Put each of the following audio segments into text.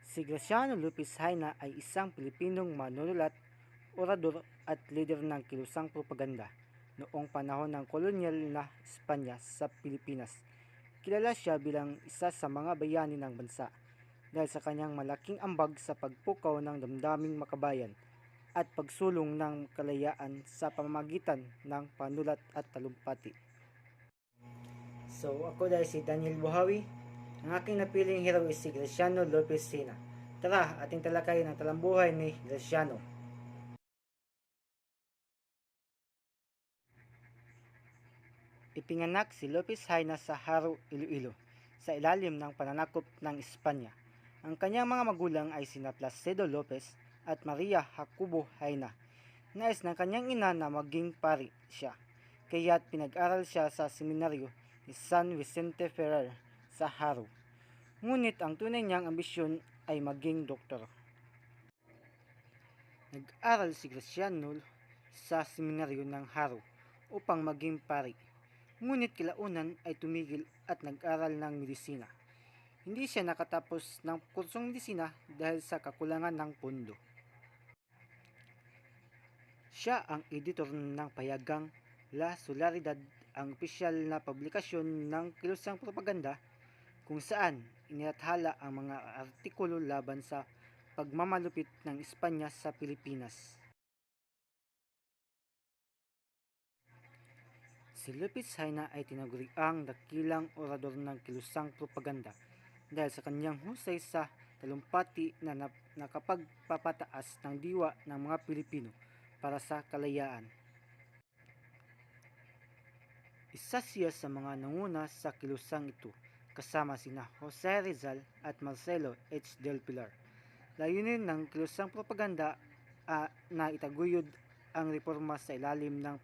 Si Graciano Lopez Haina ay isang Pilipinong manunulat, orador at lider ng kilusang propaganda noong panahon ng kolonyal na Espanya sa Pilipinas. Kilala siya bilang isa sa mga bayani ng bansa dahil sa kanyang malaking ambag sa pagpukaw ng damdaming makabayan at pagsulong ng kalayaan sa pamamagitan ng panulat at talumpati. So ako dahil si Daniel Buhawi, ang aking napiling hero is si Graciano Lopez Haina. Tara, ating talakayin ang talambuhay ni Graciano. Ipinganak si Lopez Haina sa Haro, Iloilo, sa ilalim ng pananakop ng Espanya. Ang kanyang mga magulang ay sina Placido Lopez at Maria Jacobo Haina. Nais ng kanyang ina na maging pari siya, kaya't pinag-aral siya sa seminaryo ni San Vicente Ferrer sa Haro. Ngunit ang tunay niyang ambisyon ay maging doktor. Nag-aral si Graciano sa seminaryo ng Haro upang maging pari. Ngunit kilaunan ay tumigil at nag-aral ng medisina. Hindi siya nakatapos ng kursong medisina dahil sa kakulangan ng pondo. Siya ang editor ng payagang La Solidaridad, ang opisyal na publikasyon ng kilusang propaganda kung saan inilathala ang mga artikulo laban sa pagmamalupit ng Espanya sa Pilipinas. Si Lopez Haina ay tinaguriang dakilang orador ng kilusang propaganda dahil sa kanyang husay sa talumpati na nakapagpapataas ng diwa ng mga Pilipino para sa kalayaan. Isa siya sa mga nanguna sa kilusang ito kasama sina Jose Rizal at Marcelo H. del Pilar. Layunin ng kilusang propaganda na itaguyod ang reforma sa ilalim ng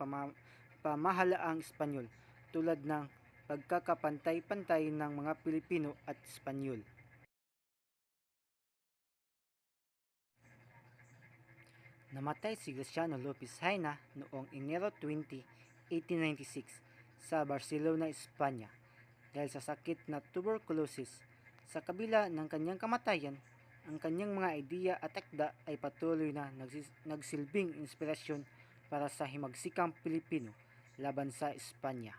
pamahalaang Espanyol tulad ng pagkakapantay-pantay ng mga Pilipino at Espanyol. Namatay si Graciano Lopez Haina noong Enero 20, 1896 sa Barcelona, Espanya dahil sa sakit na tuberculosis. Sa kabila ng kanyang kamatayan, ang kanyang mga ideya at akda ay patuloy na nagsilbing inspirasyon para sa himagsikang Pilipino laban sa Espanya.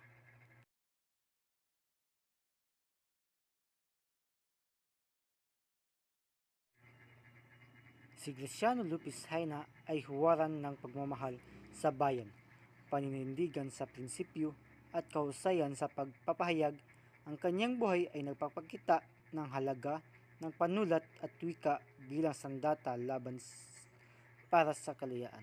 Si Graciano Lopez Haina ay huwaran ng pagmamahal sa bayan, paninindigan sa prinsipyo at kahusayan sa pagpapahayag. Ang kanyang buhay ay nagpapakita ng halaga ng panulat at wika bilang sandata laban para sa kalayaan.